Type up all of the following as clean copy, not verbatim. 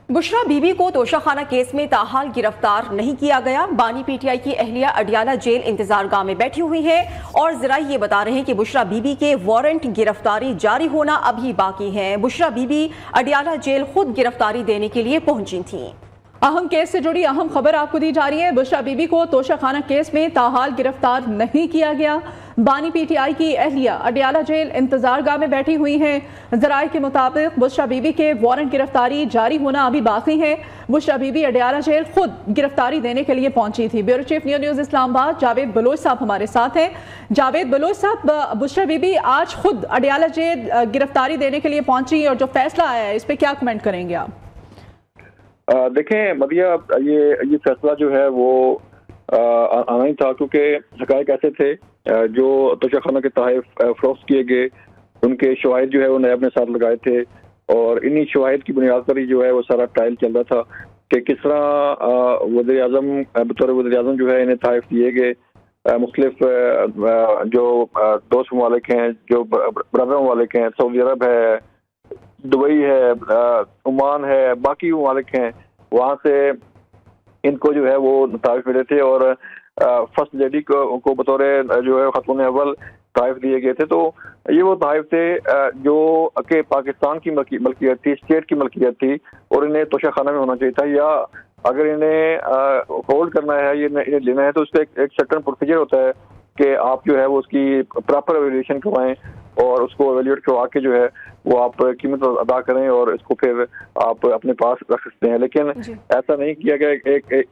Bushra be be کو توشہ case میں تاحال گرفتار نہیں کیا گیا۔ بانی پی ٹی آئی کی اہلیہ اڈیالہ جیل انتظار گاہ میں بیٹھی ہوئی ہے اور ذرائع یہ بتا رہے ہیں کہ بشرا بی بی کے وارنٹ گرفتاری جاری ہونا ابھی باقی ہے۔ بشرا بی بی اڈیالہ جیل خود گرفتاری دینے کے لیے پہنچی تھیں۔ اہم کیس سے جڑی اہم خبر آپ کو دی جا رہی ہے۔ بشرا بی بی کو توشہ خانہ کیس میں تاحال گرفتار نہیں کیا گیا۔ بانی پی ٹی آئی کی اہلیہ اڈیالہ جیل انتظار گاہ میں بیٹھی ہوئی ہیں۔ ذرائع کے مطابق بشرا بی بی کے وارنٹ گرفتاری جاری ہونا ابھی باقی ہے۔ بشرا بی بی اڈیالہ جیل خود گرفتاری دینے کے لیے پہنچی تھی۔ بیورو چیف نیوز اسلام آباد جاوید بلوچ صاحب ہمارے ساتھ ہیں۔ جاوید بلوچ صاحب، بشرا بی بی آج خود اڈیالہ جیل گرفتاری دینے کے لیے پہنچی اور جو فیصلہ آیا ہے اس پہ کیا کمنٹ کریں گے آپ؟ دیکھیں مدیہ، یہ فیصلہ جو ہے وہ آنا ہی تھا، کیونکہ حقائق ایسے تھے جو توشہ خانہ کے تحائف فروخت کیے گئے، ان کے شواہد جو ہے وہ نیب نے ساتھ لگائے تھے، اور انہی شواہد کی بنیاد پر ہی جو ہے وہ سارا ٹرائل چل رہا تھا کہ کس طرح وزیر اعظم بطور وزیر اعظم جو ہے انہیں تحائف دیے گئے۔ مختلف جو دوست ممالک ہیں، جو برادر ممالک ہیں، سعودی عرب ہے، دبئی ہے، عمان ہے، باقی ممالک ہیں، وہاں سے ان کو جو ہے وہ تحائف ملے تھے، اور فرسٹ لیڈی کو بطور جو ہے خاتون اول تحائف دیے گئے تھے۔ تو یہ وہ تحائف تھے جو کہ پاکستان کی ملکیت تھی، اسٹیٹ کی ملکیت تھی، اور انہیں توشہ خانہ میں ہونا چاہیے تھا، یا اگر انہیں ہولڈ کرنا ہے، یہ لینا ہے، تو اس کا ایک سرٹن پروسیجر ہوتا ہے کہ آپ جو ہے وہ اس کی پراپر ایویلیویشن کروائیں، اور اس کو ایویلیویٹ کروا کے جو ہے وہ آپ قیمت ادا کریں، اور اس کو پھر آپ اپنے پاس رکھ سکتے ہیں۔ لیکن ایسا نہیں کیا گیا۔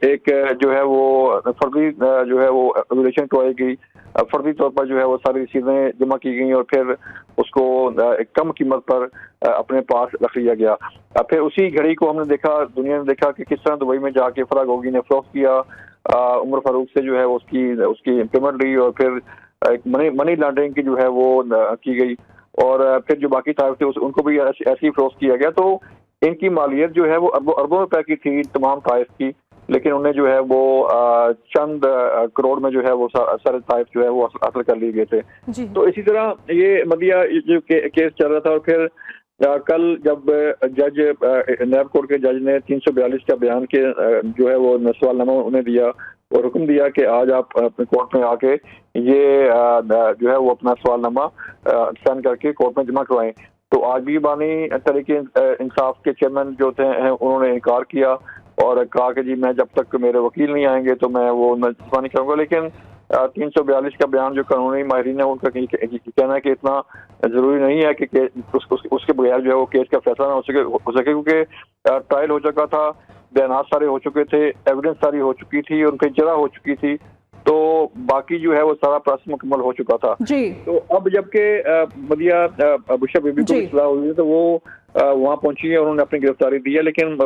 ایک جو ہے وہ فرضی جو ہے وہ ایویلیویشن کروائی گئی، فرضی طور پر جو ہے وہ ساری رسیدیں جمع کی گئیں، اور پھر اس کو ایک کم قیمت پر اپنے پاس رکھ لیا گیا۔ پھر اسی گھڑی کو ہم نے دیکھا، دنیا نے دیکھا کہ کس طرح دبئی میں جا کے فرح گوگی نے فروخت کیا، عمر فاروق سے جو ہے اس کی پیمنٹ لی، اور پھر ایک منی لانڈرنگ کی جو ہے وہ کی گئی، اور پھر جو باقی تحائف تھے ان کو بھی ایسے ہی فروخت کیا گیا۔ تو ان کی مالیت جو ہے وہ اربوں روپے کی تھی تمام تحائف کی، لیکن انہیں جو ہے وہ چند کروڑ میں جو ہے وہ سارے تحائف جو ہے وہ حاصل کر لیے گئے تھے۔ تو اسی طرح یہ مدیہ جو کیس چل رہا تھا، اور پھر کل جب جج نیب کورٹ کے جج نے 342 کا بیان کے جو ہے وہ سوال نامہ انہیں دیا، اور حکم دیا کہ آج آپ اپنے کورٹ میں آ کے یہ جو ہے وہ اپنا سوال نامہ سائن کر کے کورٹ میں جمع کروائیں۔ تو آج بھی بانی تحریک انصاف کے چیئرمین جو تھے انہوں نے انکار کیا، اور کہا کہ جی میں جب تک میرے وکیل نہیں آئیں گے تو میں وہ جمع نہیں کروں گا۔ لیکن 342 کا بیان جو قانونی ماہرین ہیں ان کا کہنا ہے کہ اتنا ضروری نہیں ہے کہ اس کے بغیر جو ہے وہ کیس کا فیصلہ نہ ہو سکے، کیونکہ ٹرائل ہو چکا تھا، بیانات سارے ہو چکے تھے، ایویڈنس ساری ہو چکی تھی، ان پہ جرح ہو چکی تھی، تو باقی جو ہے وہ سارا پروسیس مکمل ہو چکا تھا۔ تو اب جبکہ مدیہ بشرا بی بی کو اطلاع ہوئی ہے تو وہ وہاں پہنچی ہے، اور انہوں نے اپنی گرفتاری دی ہے، لیکن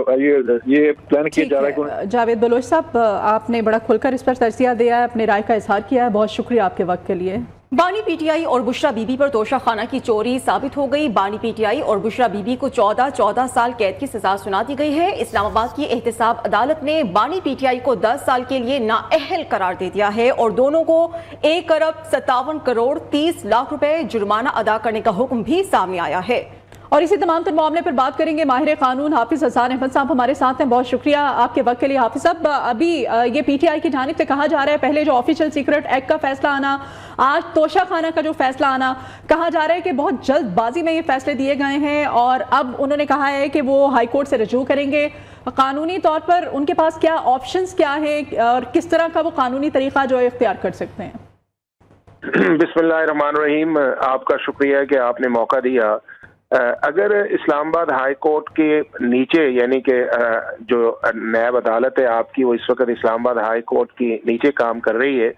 یہ پلان کیا جا رہا ہے کہ جاوید بلوچ صاحب، آپ نے بڑا کھل کر اس پر تجزیہ دیا ہے، اپنے رائے کا اظہار کیا ہے، بہت شکریہ آپ کے وقت کے لیے۔ بانی پی ٹی آئی اور بشرا بی بی پر توشہ خانہ کی چوری ثابت ہو گئی۔ بانی پی ٹی آئی اور بشرا بی بی کو 14 سال قید کی سزا سنا دی گئی ہے۔ اسلام آباد کی احتساب عدالت نے بانی پی ٹی آئی کو 10 سال کے لیے نااہل قرار دے دیا ہے، اور دونوں کو 1,57,30,00,000 روپے جرمانہ ادا کرنے کا حکم بھی سامنے آیا ہے۔ اور اسی تمام تر معاملے پر بات کریں گے، ماہر قانون حافظ حسان احمد صاحب ہمارے ساتھ ہیں، بہت شکریہ آپ کے وقت کے لیے۔ حافظ صاحب، ابھی یہ پی ٹی آئی کی جانب سے کہا جا رہا ہے، پہلے جو آفیشیل سیکرٹ ایکٹ کا فیصلہ آنا، آج توشہ خانہ کا جو فیصلہ آنا، کہا جا رہا ہے کہ بہت جلد بازی میں یہ فیصلے دیے گئے ہیں، اور اب انہوں نے کہا ہے کہ وہ ہائی کورٹ سے رجوع کریں گے۔ قانونی طور پر ان کے پاس کیا آپشنز کیا ہیں، اور کس طرح کا وہ قانونی طریقہ جو اختیار کر سکتے ہیں؟ بسم اللہ الرحمن الرحیم، آپ کا شکریہ کہ آپ نے موقع دیا۔ اگر اسلام آباد ہائی کورٹ کے نیچے، یعنی کہ جو نیب عدالت ہے آپ کی، وہ اس وقت اسلام آباد ہائی کورٹ کی نیچے کام کر رہی ہے،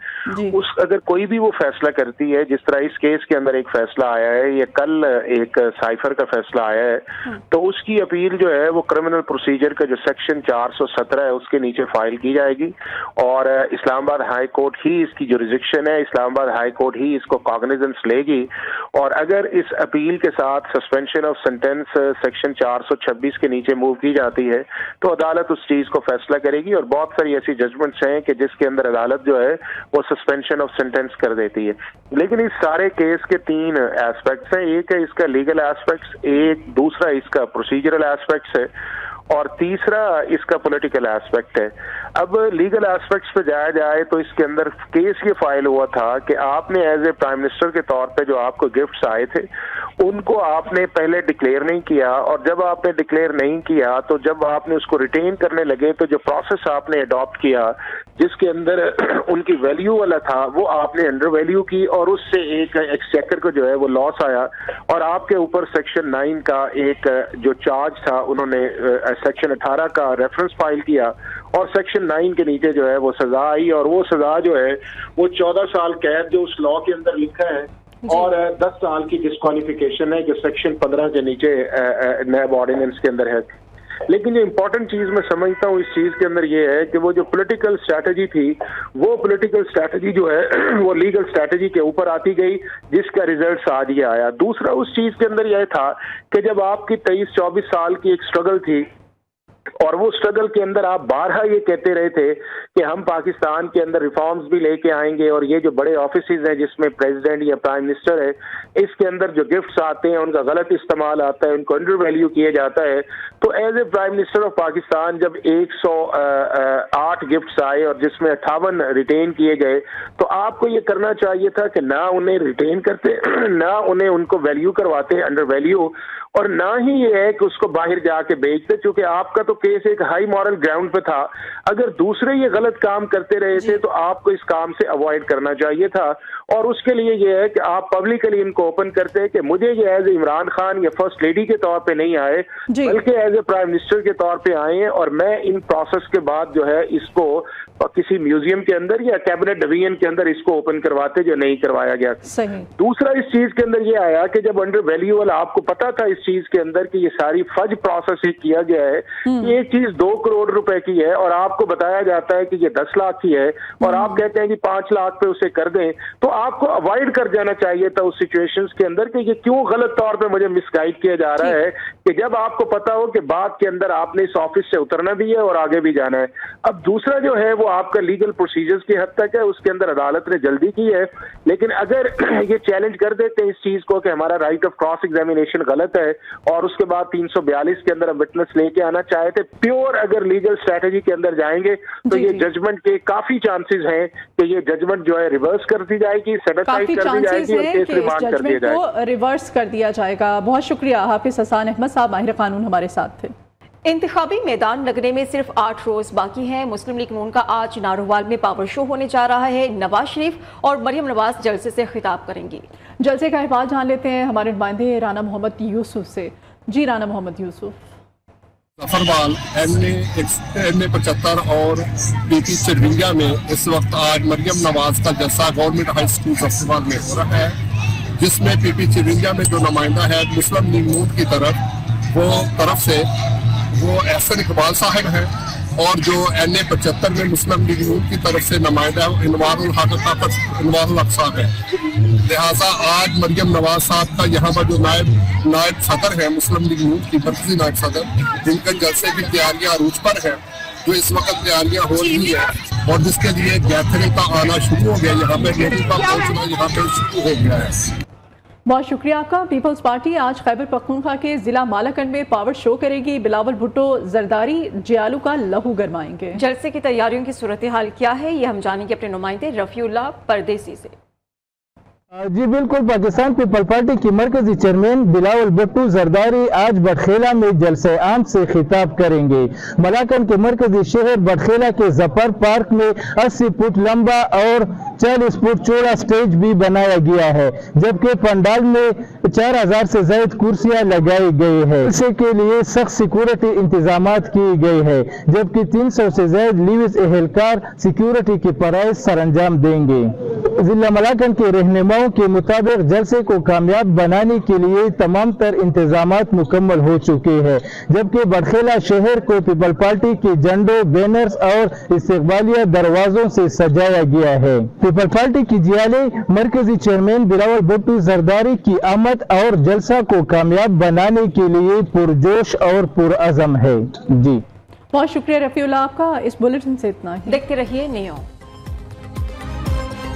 اگر کوئی بھی وہ فیصلہ کرتی ہے، جس طرح اس کیس کے اندر ایک فیصلہ آیا ہے، یہ کل ایک سائفر کا فیصلہ آیا ہے، تو اس کی اپیل جو ہے وہ کرمنل پروسیجر کا جو سیکشن 417 ہے اس کے نیچے فائل کی جائے گی، اور اسلام آباد ہائی کورٹ ہی اس کی جوریزڈکشن ہے، اسلام آباد ہائی کورٹ ہی اس کو کاگنیزنس لے گی، اور اگر اس اپیل کے ساتھ سسپینشن آف سینٹینس سیکشن 426 کے نیچے موو کی جاتی ہے تو عدالت اس چیز کو فیصلہ کرے گی، اور بہت ساری ایسی ججمنٹس ہیں کہ جس کے اندر عدالت جو ہے وہ سسپینشن آف سینٹینس کر دیتی ہے۔ لیکن اس سارے کیس کے 3 ایسپیکٹس ہیں، ایک ہے اس کا لیگل ایسپیکٹس، ایک دوسرا اس کا پروسیجرل ایسپیکٹس ہے، اور تیسرا اس کا پولیٹیکل ایسپیکٹ ہے. اب لیگل ایسپیکٹس پہ جایا جائے تو اس کے اندر کیس یہ فائل ہوا تھا کہ آپ نے ایز اے پرائم منسٹر کے طور پہ جو آپ کو گفٹس آئے تھے ان کو آپ نے پہلے ڈکلیئر نہیں کیا, اور جب آپ نے ڈکلیئر نہیں کیا تو جب آپ نے اس کو ریٹین کرنے لگے تو جو پروسیس آپ نے اڈاپٹ کیا جس کے اندر ان کی ویلیو والا تھا وہ آپ نے انڈر ویلیو کی, اور اس سے ایک ایکسچیکر کو جو ہے وہ لاس آیا, اور آپ کے اوپر سیکشن 9 کا ایک جو چارج تھا انہوں نے سیکشن 18 کا ریفرنس فائل کیا, اور سیکشن 9 کے نیچے جو ہے وہ سزا آئی, اور وہ سزا جو ہے وہ 14 سال قید جو اس لا کے اندر لکھا ہے, اور 10 سال کی ڈسکوالیفیکیشن ہے جو سیکشن 15 کے نیچے نیب آرڈیننس کے اندر ہے. لیکن جو امپورٹنٹ چیز میں سمجھتا ہوں اس چیز کے اندر یہ ہے کہ وہ جو پولیٹیکل اسٹریٹجی تھی وہ پولیٹیکل اسٹریٹجی جو ہے وہ لیگل اسٹریٹجی کے اوپر آتی گئی, جس کا ریزلٹ آج یہ آیا. دوسرا اس چیز کے اندر یہ تھا کہ جب آپ کی 23-24 سال کی ایک اسٹرگل تھی, اور وہ اسٹرگل کے اندر آپ بارہا یہ کہتے رہے تھے کہ ہم پاکستان کے اندر ریفارمز بھی لے کے آئیں گے, اور یہ جو بڑے آفیسز ہیں جس میں پریزیڈنٹ یا پرائم منسٹر ہے اس کے اندر جو گفٹس آتے ہیں ان کا غلط استعمال آتا ہے, ان کو انڈر ویلیو کیا جاتا ہے. تو as a prime minister of Pakistan جب 108 گفٹس آئے اور جس میں 58 ریٹین کیے گئے تو آپ کو یہ کرنا چاہیے تھا کہ نہ انہیں ریٹین کرتے, نہ انہیں ان کو ویلیو کرواتے انڈر ویلیو, اور نہ ہی یہ ہے کہ اس کو باہر جا کے بیچتے, چونکہ آپ کا تو کیس ایک ہائی مورل گراؤنڈ پہ تھا. اگر دوسرے یہ غلط کام کرتے رہے تھے تو آپ کو اس کام سے اوائڈ کرنا چاہیے تھا, اور اس کے لیے یہ ہے کہ آپ پبلکلی ان کو اوپن کرتے کہ مجھے یہ ایز اے عمران خان یا فرسٹ لیڈی کے طور پہ نہیں آئے بلکہ ایز اے پرائم منسٹر کے طور پہ آئے ہیں, اور میں ان پروسیس کے بعد جو ہے اس کو کسی میوزیم کے اندر یا کیبنٹ ڈویژن کے اندر اس کو اوپن کرواتے جو نہیں کروایا گیا. دوسرا اس چیز کے اندر یہ آیا کہ جب انڈر ویلیو والا آپ کو پتا تھا اس چیز کے اندر کہ یہ ساری فج پروسیس ہی کیا گیا ہے, یہ چیز 2 کروڑ روپے کی ہے اور آپ کو بتایا جاتا ہے کہ یہ 10 لاکھ کی ہے, اور آپ کہتے ہیں کہ 5 لاکھ پہ اسے کر دیں, تو آپ کو اوائڈ کر جانا چاہیے تھا اس سچویشنز کے اندر کہ یہ کیوں غلط طور پہ مجھے مس گائیڈ کیا جا رہا ہے, کہ جب آپ کو پتا ہو کہ بعد کے اندر آپ نے اس آفس سے اترنا بھی ہے اور آگے بھی جانا ہے. اب دوسرا جو ہے وہ آپ کا لیگل پروسیجرز کی حد تک ہے, اس کے اندر عدالت نے جلدی کی ہے, لیکن اگر یہ چیلنج کر دیتے اس چیز کو کہ ہمارا رائٹ آف کراس ایگزامینیشن غلط ہے, اور اس کے بعد 342 کے اندر ہم وٹنس لے کے آنا چاہے تھے, پیور اگر لیگل اسٹریٹجی کے اندر جائیں گے تو یہ ججمنٹ کے کافی چانسز ہیں کہ یہ ججمنٹ جو ہے ریورس کر دی جائے گی, سیٹ اسائڈ کر دی جائے گی, اور کیس ریمانڈ کر دیا جائے گا, ریورس کر دیا جائے گا. بہت شکریہ حافظ حسان احمد صاحب, ماہر قانون ہمارے ساتھ تھے. انتخابی میدان لگنے میں صرف 8 روز باقی ہیں. مسلم لیگ نون کا آج نارووال میں پاور شو ہونے جا رہا ہے. نواز شریف اور مریم نواز جلسے سے خطاب کریں گی. جلسے کا احوال جان لیتے ہیں ہمارے نمائندے رانا محمد یوسف سے. جی رانا محمد یوسف. ظفروال ایم اے 75 اور پی پی چرونگیا میں اس وقت آج مریم نواز کا جلسہ گورنمنٹ ہائی اسکول ظفروال میں ہو رہا ہے, جس میں پی پی چرونگیا میں جو نمائندہ ہے مسلم لیگ نون کی طرف سے وہ احسن اقبال صاحب ہیں, اور جو این اے 75 میں مسلم لیگ نون کی طرف سے نمائندہ انوار الحق صاحب ہیں. لہٰذا آج مریم نواز صاحب کا یہاں پر جو نائب صدر ہے مسلم لیگ نون کی مرکزی نائب صدر, جن کا جلسے کی تیاریاں عروج پر ہیں, جو اس وقت تیاریاں ہو رہی ہیں, اور جس کے لیے گیدرنگ کا آنا شروع ہو گیا, یہاں پہ لوگوں کا پہنچنا یہاں پہ شروع ہو گیا ہے. بہت شکریہ آپ کا. پیپلز پارٹی آج خیبر پختونخوا کے ضلع مالاکنڈ میں پاور شو کرے گی. بلاول بھٹو زرداری جیالو کا لہو گرمائیں گے. جلسے کی تیاریوں کی صورتحال کیا ہے یہ ہم جانیں گے اپنے نمائندے رفیع اللہ پردیسی سے. جی بالکل, پاکستان پیپل پارٹی کی مرکزی چیئرمین بلاول بھٹو زرداری آج بٹخیلہ میں جلسہ عام سے خطاب کریں گے. ملاکنڈ کے مرکزی شہر بٹخیلہ کے زفر پارک میں 80 فٹ لمبا اور 40 فٹ چوڑا سٹیج بھی بنایا گیا ہے, جبکہ پنڈال میں 4000 سے زائد کرسیاں لگائی گئی ہے. اس کے لیے سخت سیکورٹی انتظامات کیے گئے ہیں, جبکہ 300 سے زائد لیوز اہلکار سیکورٹی کی پرائز سر انجام دیں گے. ضلع ملاکنڈ کے رہنماؤں کے مطابق جلسے کو کامیاب بنانے کے لیے تمام تر انتظامات مکمل ہو چکے ہیں, جبکہ بٹخیلہ شہر کو پیپل پارٹی کے جھنڈوں, بینرز اور استقبالیہ دروازوں سے سجایا گیا ہے. پیپل پارٹی کی جیالے مرکزی چیئرمین بلاول بھٹو زرداری کی آمد اور جلسہ کو کامیاب بنانے کے لیے پرجوش اور پرعزم ہے. جی بہت شکریہ رفیع اللہ آپ کا. اس بلیٹن سے اتنا ہی. دیکھتے رہیے نیو.